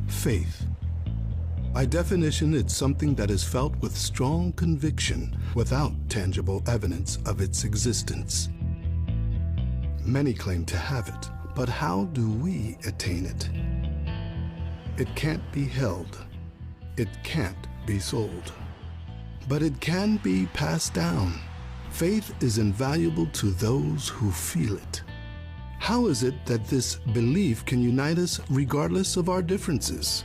Faith. By definition, it's something that is felt with strong conviction without tangible evidence of its existence. Many claim to have it, but how do we attain it? It can't be held. It can't be sold. But it can be passed down. Faith is invaluable to those who feel it. How is it that this belief can unite us regardless of our differences?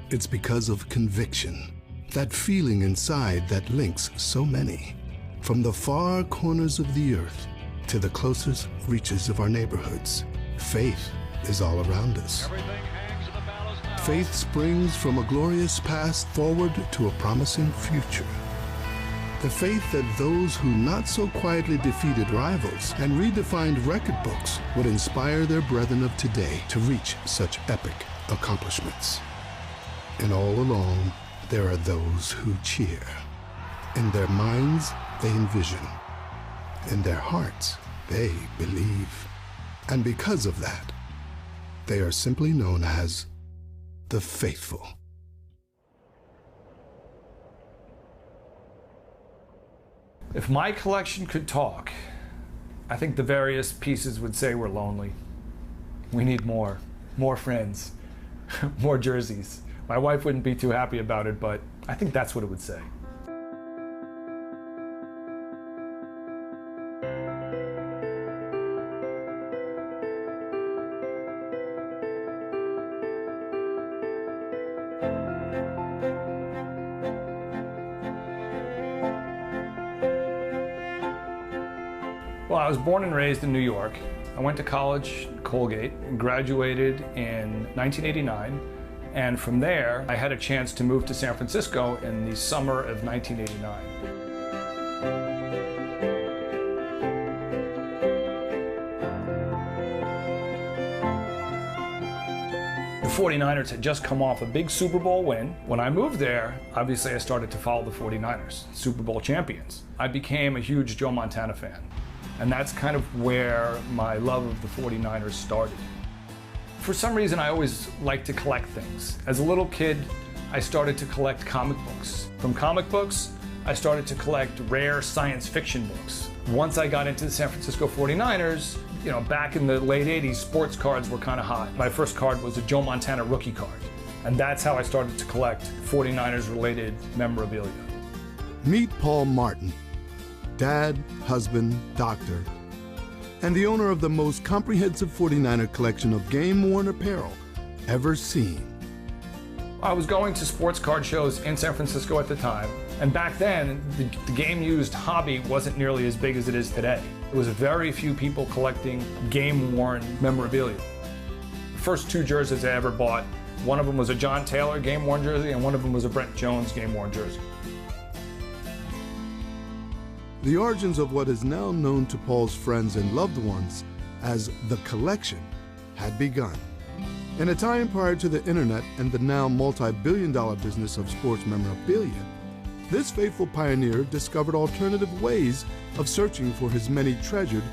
It's because of conviction, that feeling inside that links so many, from the far corners of the earth to the closest reaches of our neighborhoods. Faith is all around us. Faith springs from a glorious past forward to a promising future. The faith that those who not so quietly defeated rivals and redefined record books would inspire their brethren of today to reach such epic accomplishments. And all along, there are those who cheer. In their minds, they envision. In their hearts, they believe. And because of that, they are simply known as the faithful. If my collection could talk, I think the various pieces would say we're lonely. We need more friends, more jerseys. My wife wouldn't be too happy about it, but I think that's what it would say. Well, I was born and raised in New York. I went to college, Colgate, and graduated in 1989. And from there, I had a chance to move to San Francisco in the summer of 1989. The 49ers had just come off a big Super Bowl win. When I moved there, obviously I started to follow the 49ers, Super Bowl champions. I became a huge Joe Montana fan. And that's kind of where my love of the 49ers started. For some reason, I always liked to collect things. As a little kid, I started to collect comic books. From comic books, I started to collect rare science fiction books. Once I got into the San Francisco 49ers, back in the late 80s, sports cards were kind of hot. My first card was a Joe Montana rookie card. And that's how I started to collect 49ers-related memorabilia. Meet Paul Martin, dad, husband, doctor, and the owner of the most comprehensive 49er collection of game-worn apparel ever seen. I was going to sports card shows in San Francisco at the time, and back then, the game-used hobby wasn't nearly as big as it is today. There was very few people collecting game-worn memorabilia. The first two jerseys I ever bought, one of them was a John Taylor game-worn jersey, and one of them was a Brent Jones game-worn jersey. The origins of what is now known to Paul's friends and loved ones as the collection had begun. In a time prior to the internet and the now multi-billion-dollar business of sports memorabilia, this faithful pioneer discovered alternative ways of searching for his many treasured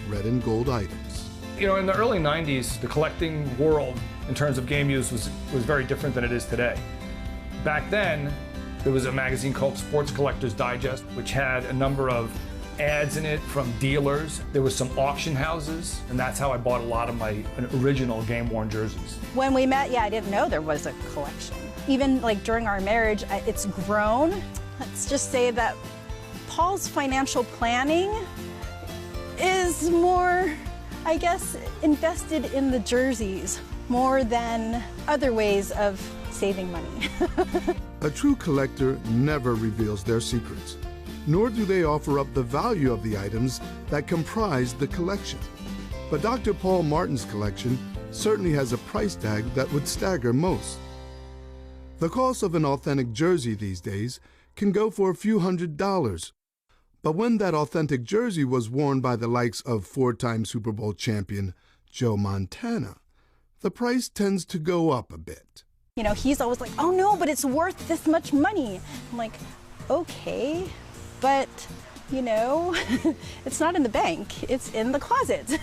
red and gold items. In the early 90s, the collecting world in terms of game use was very different than it is today. Back then, there was a magazine called Sports Collectors Digest, which had a number of ads in it from dealers. There was some auction houses, and that's how I bought a lot of my original game-worn jerseys. When we met, I didn't know there was a collection. Even during our marriage, it's grown. Let's just say that Paul's financial planning is more, I guess, invested in the jerseys more than other ways of saving money. A true collector never reveals their secrets, nor do they offer up the value of the items that comprise the collection. But Dr. Paul Martin's collection certainly has a price tag that would stagger most. The cost of an authentic jersey these days can go for a few $100s. But when that authentic jersey was worn by the likes of four-time Super Bowl champion Joe Montana, the price tends to go up a bit. He's always like, oh no, but it's worth this much money. I'm like, okay, but, it's not in the bank, it's in the closet.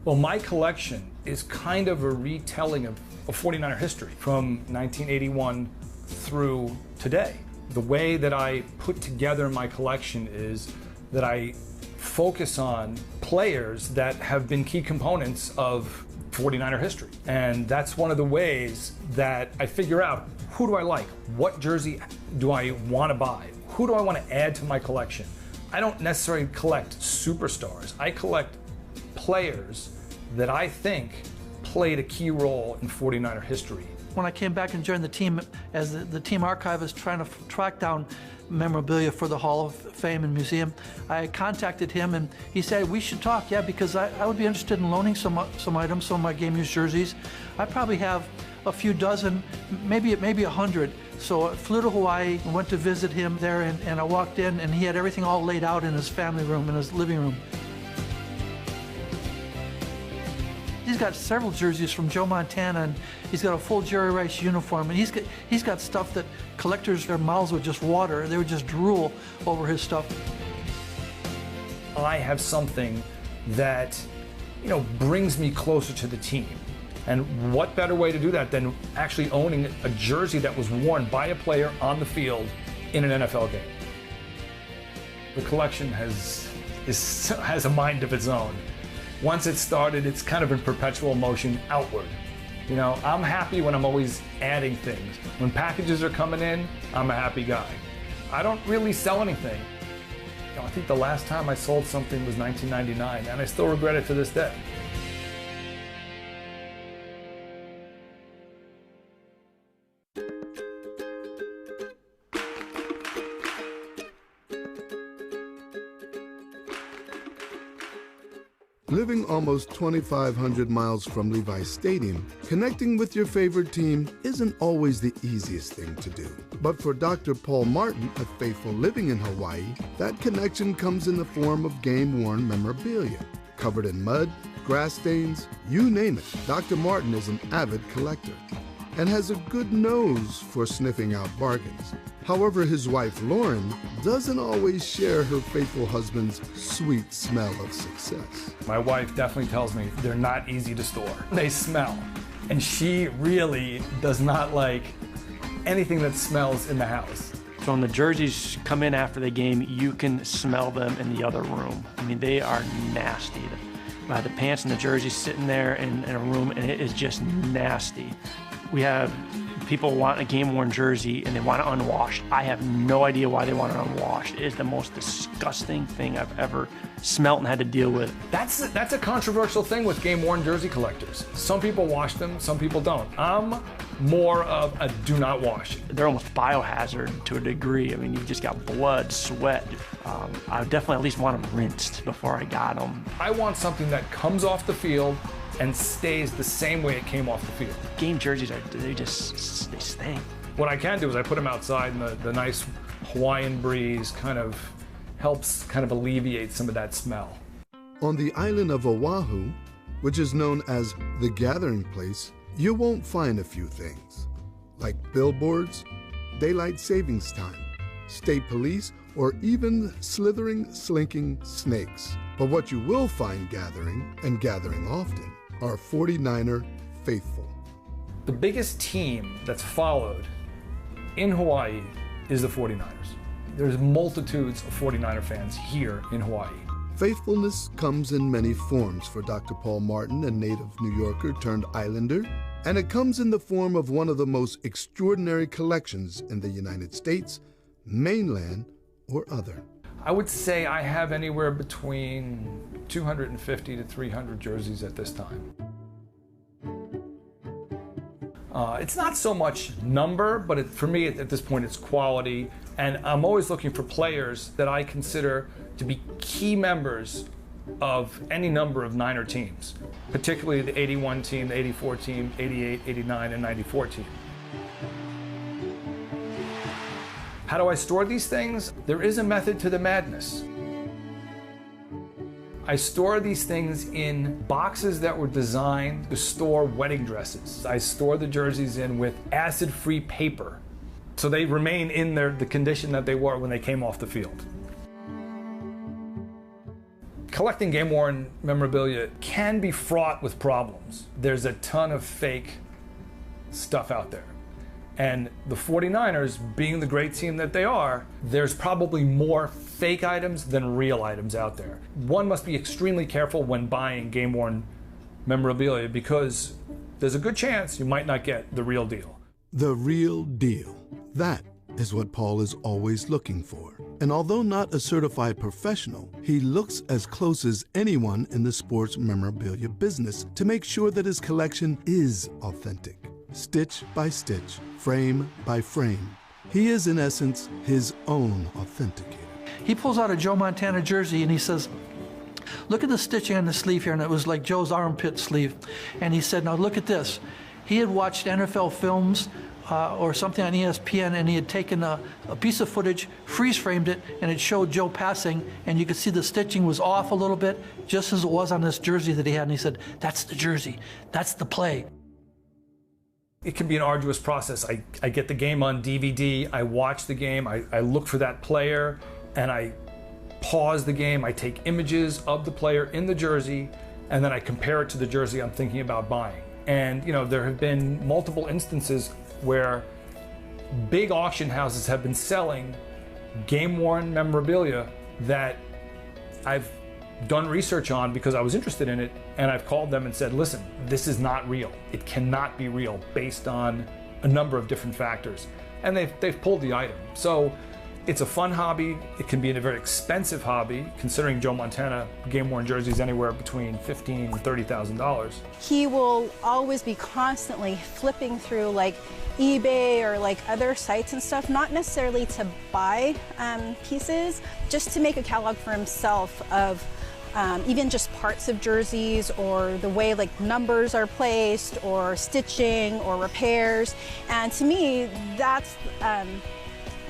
Well, my collection is kind of a retelling of 49er history from 1981 through today. The way that I put together my collection is that I focus on players that have been key components of 49er history. And that's one of the ways that I figure out, who do I like? What jersey do I want to buy? Who do I want to add to my collection? I don't necessarily collect superstars. I collect players that I think played a key role in 49er history. When I came back and joined the team as the team archivist trying to track down memorabilia for the Hall of Fame and Museum, I contacted him and he said, we should talk, yeah, because I would be interested in loaning some items, some of my game used jerseys. I probably have a few dozen, maybe 100. So I flew to Hawaii and went to visit him there, and I walked in and he had everything all laid out in his family room, in his living room. He's got several jerseys from Joe Montana, and he's got a full Jerry Rice uniform, and he's got stuff that collectors, their mouths would just water. They would just drool over his stuff. I have something that, brings me closer to the team. And what better way to do that than actually owning a jersey that was worn by a player on the field in an NFL game? The collection has a mind of its own. Once it's started, it's kind of in perpetual motion outward. I'm happy when I'm always adding things. When packages are coming in, I'm a happy guy. I don't really sell anything. I think the last time I sold something was 1999, and I still regret it to this day. Living almost 2,500 miles from Levi Stadium, connecting with your favorite team isn't always the easiest thing to do. But for Dr. Paul Martin, a faithful living in Hawaii, that connection comes in the form of game-worn memorabilia. Covered in mud, grass stains, you name it, Dr. Martin is an avid collector and has a good nose for sniffing out bargains. However, his wife, Lauren, doesn't always share her faithful husband's sweet smell of success. My wife definitely tells me they're not easy to store. They smell. And she really does not like anything that smells in the house. So when the jerseys come in after the game, you can smell them in the other room. I mean, they are nasty. The pants and the jerseys sitting there in a room, and it is just nasty. We have people want a game-worn jersey and they want it unwashed. I have no idea why they want it unwashed. It is the most disgusting thing I've ever smelt and had to deal with. That's a controversial thing with game-worn jersey collectors. Some people wash them, some people don't. I'm more of a do not wash. They're almost biohazard to a degree. I mean, you've just got blood, sweat. I would definitely at least want them rinsed before I got them. I want something that comes off the field and stays the same way it came off the field. Game jerseys, they stink. What I can do is I put them outside, and the nice Hawaiian breeze kind of helps alleviate some of that smell. On the island of Oahu, which is known as the gathering place, you won't find a few things, like billboards, daylight savings time, state police, or even slithering, slinking snakes. But what you will find gathering, and gathering often, are 49er faithful. The biggest team that's followed in Hawaii is the 49ers. There's multitudes of 49er fans here in Hawaii. Faithfulness comes in many forms for Dr. Paul Martin, a native New Yorker turned Islander, and it comes in the form of one of the most extraordinary collections in the United States, mainland, or other. I would say I have anywhere between 250 to 300 jerseys at this time. It's not so much number, but for me at this point it's quality, and I'm always looking for players that I consider to be key members of any number of Niner teams, particularly the 81 team, the 84 team, 88, 89, and 94 team. How do I store these things? There is a method to the madness. I store these things in boxes that were designed to store wedding dresses. I store the jerseys in with acid-free paper, so they remain in the condition that they were when they came off the field. collecting game-worn memorabilia can be fraught with problems. There's a ton of fake stuff out there. And the 49ers, being the great team that they are, there's probably more fake items than real items out there. One must be extremely careful when buying game-worn memorabilia because there's a good chance you might not get the real deal. The real deal. That is what Paul is always looking for. And although not a certified professional, he looks as close as anyone in the sports memorabilia business to make sure that his collection is authentic. Stitch by stitch, frame by frame. He is, in essence, his own authenticator. He pulls out a Joe Montana jersey and he says, look at the stitching on the sleeve here, and it was like Joe's armpit sleeve. And he said, now look at this. He had watched NFL films or something on ESPN, and he had taken a piece of footage, freeze-framed it, and it showed Joe passing, and you could see the stitching was off a little bit, just as it was on this jersey that he had. And he said, that's the jersey. That's the play. It can be an arduous process. I get the game on DVD, I watch the game, I look for that player, and I pause the game, I take images of the player in the jersey, and then I compare it to the jersey I'm thinking about buying. And you know, there have been multiple instances where big auction houses have been selling game-worn memorabilia that I've done research on because I was interested in it, and I've called them and said, listen, this is not real. It cannot be real based on a number of different factors. And they've pulled the item. So it's a fun hobby. It can be a very expensive hobby, considering Joe Montana game-worn jerseys anywhere between $15,000 and $30,000. He will always be constantly flipping through like eBay or like other sites and stuff, not necessarily to buy pieces, just to make a catalog for himself of even just parts of jerseys or the way like numbers are placed or stitching or repairs. And to me, that's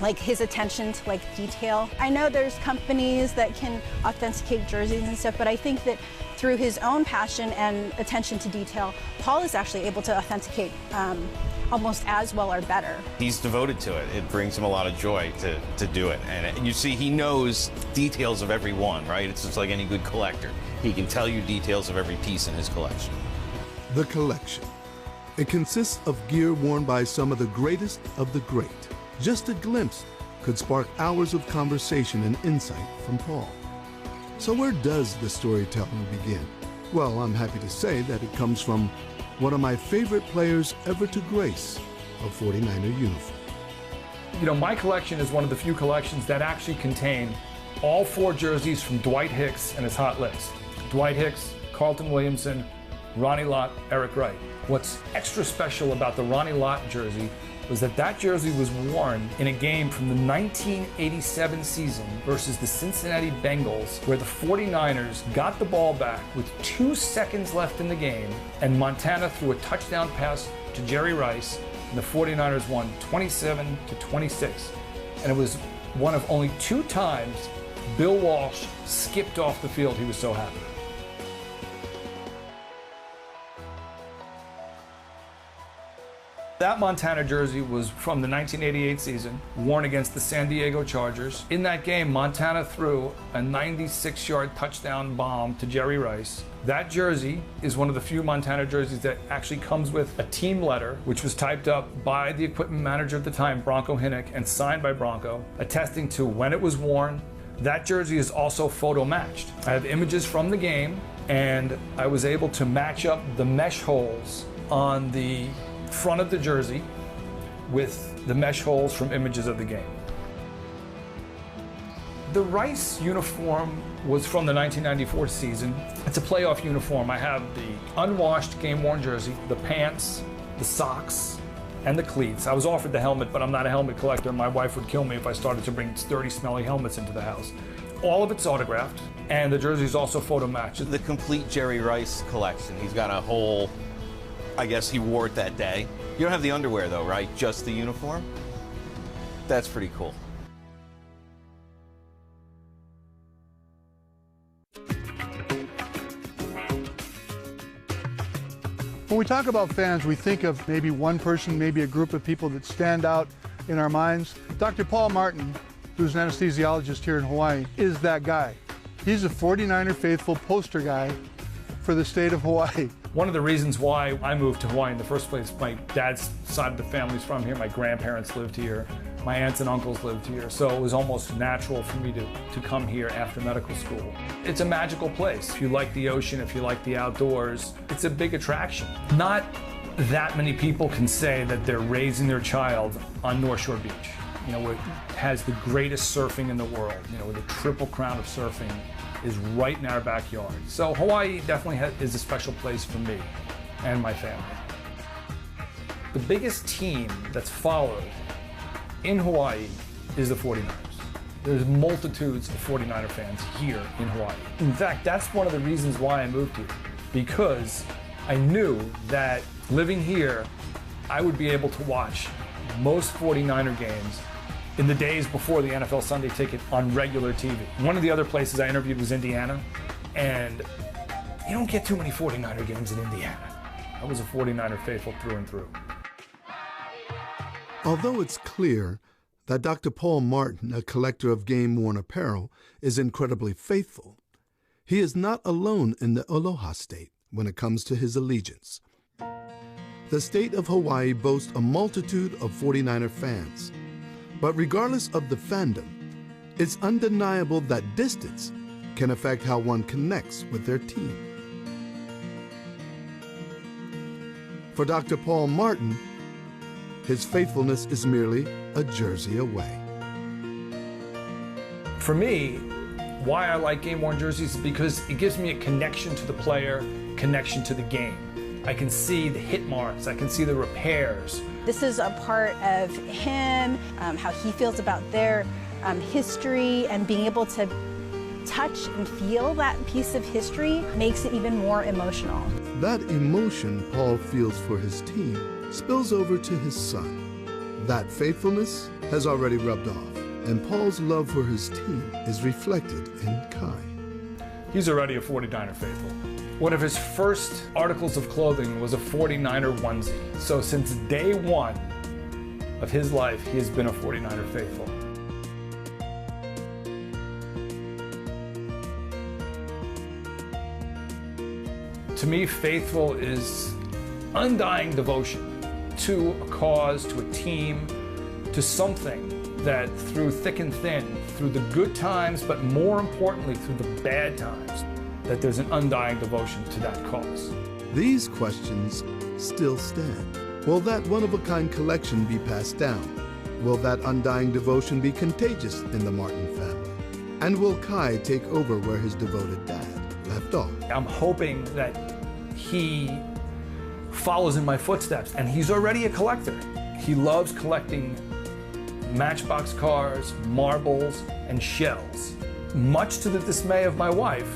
like his attention to like detail. I know there's companies that can authenticate jerseys and stuff, but I think that through his own passion and attention to detail, Paul is actually able to authenticate almost as well or better. He's devoted to it. It brings him a lot of joy to do it. And you see, he knows details of every one, right? It's just like any good collector. He can tell you details of every piece in his collection. The collection. It consists of gear worn by some of the greatest of the great. Just a glimpse could spark hours of conversation and insight from Paul. So where does the storytelling begin? Well, I'm happy to say that it comes from one of my favorite players ever to grace a 49er uniform. You know, my collection is one of the few collections that actually contain all 4 jerseys from Dwight Hicks and his hot list. Dwight Hicks, Carlton Williamson, Ronnie Lott, Eric Wright. What's extra special about the Ronnie Lott jersey was that jersey was worn in a game from the 1987 season versus the Cincinnati Bengals, where the 49ers got the ball back with 2 seconds left in the game, and Montana threw a touchdown pass to Jerry Rice, and the 49ers won 27-26. And it was one of only 2 times Bill Walsh skipped off the field. He was so happy. That Montana jersey was from the 1988 season, worn against the San Diego Chargers. In that game, Montana threw a 96-yard touchdown bomb to Jerry Rice. That jersey is one of the few Montana jerseys that actually comes with a team letter, which was typed up by the equipment manager at the time, Bronco Hinnick, and signed by Bronco, attesting to when it was worn. That jersey is also photo matched. I have images from the game, and I was able to match up the mesh holes on the front of the jersey with the mesh holes from images of the game. The Rice uniform was from the 1994 season. It's a playoff uniform. I have the unwashed game-worn jersey, the pants, the socks, and the cleats. I was offered the helmet, but I'm not a helmet collector. My wife would kill me if I started to bring dirty, smelly helmets into the house. All of it's autographed, and the jersey is also photo matched. The complete Jerry Rice collection. He's got a whole, I guess he wore it that day. You don't have the underwear though, right? Just the uniform? That's pretty cool. When we talk about fans, we think of maybe one person, maybe a group of people that stand out in our minds. Dr. Paul Martin, who's an anesthesiologist here in Hawaii, is that guy. He's a 49er faithful poster guy for the state of Hawaii. One of the reasons why I moved to Hawaii in the first place, my dad's side of the family's from here, my grandparents lived here, my aunts and uncles lived here, so it was almost natural for me to come here after medical school. It's a magical place. If you like the ocean, if you like the outdoors, it's a big attraction. Not that many people can say that they're raising their child on North Shore Beach. You know, it has the greatest surfing in the world, you know, with the Triple Crown of surfing is right in our backyard. So Hawaii definitely is a special place for me and my family. The biggest team that's followed in Hawaii is the 49ers. There's multitudes of 49er fans here in Hawaii. In fact, that's one of the reasons why I moved here, because I knew that living here, I would be able to watch most 49er games in the days before the NFL Sunday Ticket on regular TV. One of the other places I interviewed was Indiana, and you don't get too many 49er games in Indiana. I was a 49er faithful through and through. Although it's clear that Dr. Paul Martin, a collector of game-worn apparel, is incredibly faithful, he is not alone in the Aloha State when it comes to his allegiance. The state of Hawaii boasts a multitude of 49er fans. But regardless of the fandom, it's undeniable that distance can affect how one connects with their team. For Dr. Paul Martin, his faithfulness is merely a jersey away. For me, why I like game-worn jerseys is because it gives me a connection to the player, connection to the game. I can see the hit marks, I can see the repairs. This is a part of him, how he feels about their history, and being able to touch and feel that piece of history makes it even more emotional. That emotion Paul feels for his team spills over to his son. That faithfulness has already rubbed off, and Paul's love for his team is reflected in Kai. He's already a 49er faithful. One of his first articles of clothing was a 49er onesie. So since day one of his life, he has been a 49er faithful. To me, faithful is undying devotion to a cause, to a team, to something that through thick and thin, through the good times, but more importantly, through the bad times, that there's an undying devotion to that cause. These questions still stand. Will that one-of-a-kind collection be passed down? Will that undying devotion be contagious in the Martin family? And will Kai take over where his devoted dad left off? I'm hoping that he follows in my footsteps, and he's already a collector. He loves collecting Matchbox cars, marbles, and shells. Much to the dismay of my wife,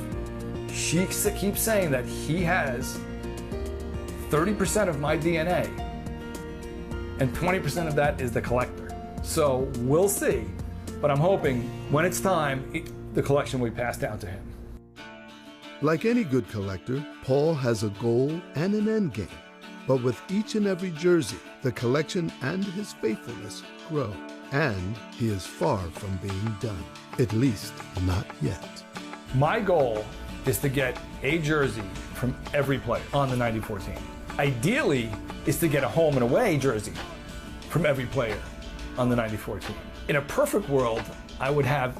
she keeps saying that he has 30% of my DNA, and 20% of that is the collector. So we'll see, but I'm hoping when it's time, the collection will be passed down to him. Like any good collector, Paul has a goal and an end game. But with each and every jersey, the collection and his faithfulness grow. And he is far from being done, at least not yet. My goal is to get a jersey from every player on the 94 team. Ideally, is to get a home and away jersey from every player on the 94 team. In a perfect world, I would have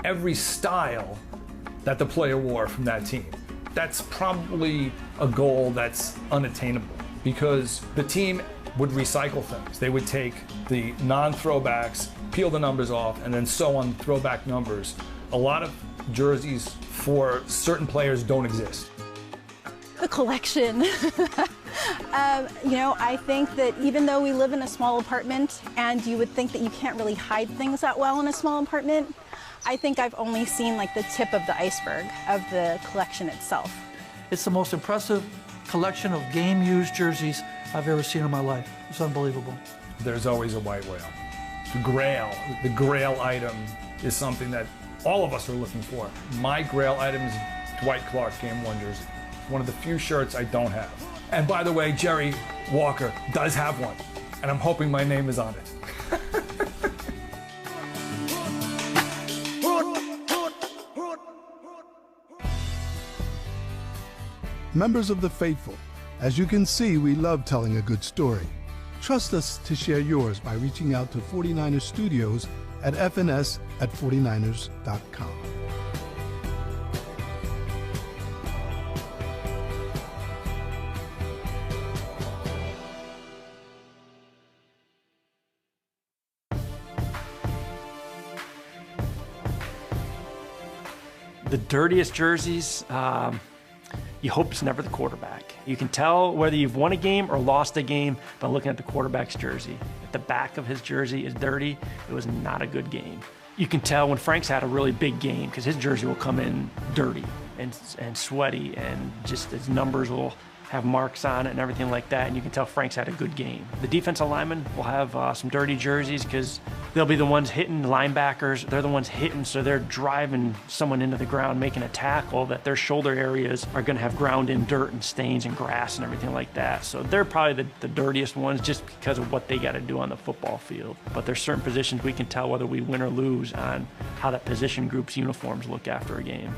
every style that the player wore from that team. That's probably a goal that's unattainable because the team would recycle things. They would take the non-throwbacks, peel the numbers off, and then sew on throwback numbers. A lot of jerseys for certain players don't exist. The collection. I think that even though we live in a small apartment and you would think that you can't really hide things that well in a small apartment, I think I've only seen like the tip of the iceberg of the collection itself. It's the most impressive collection of game-used jerseys I've ever seen in my life. It's unbelievable. There's always a white whale. The grail item is something that all of us are looking for. My grail item is Dwight Clark game-worn jersey. One of the few shirts I don't have. And by the way, Jerry Walker does have one, and I'm hoping my name is on it. Members of the faithful, as you can see, we love telling a good story. Trust us to share yours by reaching out to 49ers Studios at fns@49ers.com. The dirtiest jerseys, you hope it's never the quarterback. You can tell whether you've won a game or lost a game by looking at the quarterback's jersey. If the back of his jersey is dirty, it was not a good game. You can tell when Frank's had a really big game because his jersey will come in dirty and sweaty, and just his numbers will have marks on it and everything like that, and you can tell Frank's had a good game. The defensive linemen will have some dirty jerseys because they'll be the ones hitting linebackers. They're the ones hitting, so they're driving someone into the ground, making a tackle, that their shoulder areas are going to have ground in dirt and stains and grass and everything like that. So they're probably the dirtiest ones just because of what they got to do on the football field. But there's certain positions we can tell whether we win or lose on how that position group's uniforms look after a game.